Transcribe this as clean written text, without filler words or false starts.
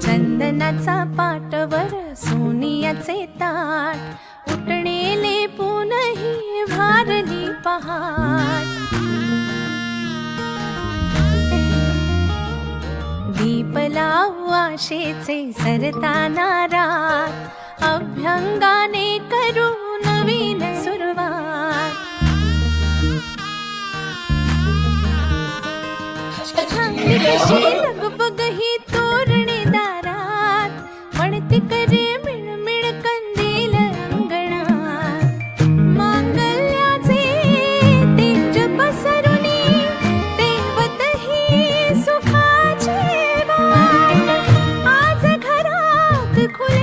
चंदनाचा पाटवर सोनियाचे ताट उठणेले पुनही भारली पहाट दीप लावू आशेचे सरताना रात अभ्यंगाने करू नवीन सुरुवात चांगली कशी लगबग ही तोरणे दारात म्हणते करे मिळमिळ कंदील अंगणात मांगल्याचे तेज पसरुनी तेवत ही सुखाची वाट आज घरात खुले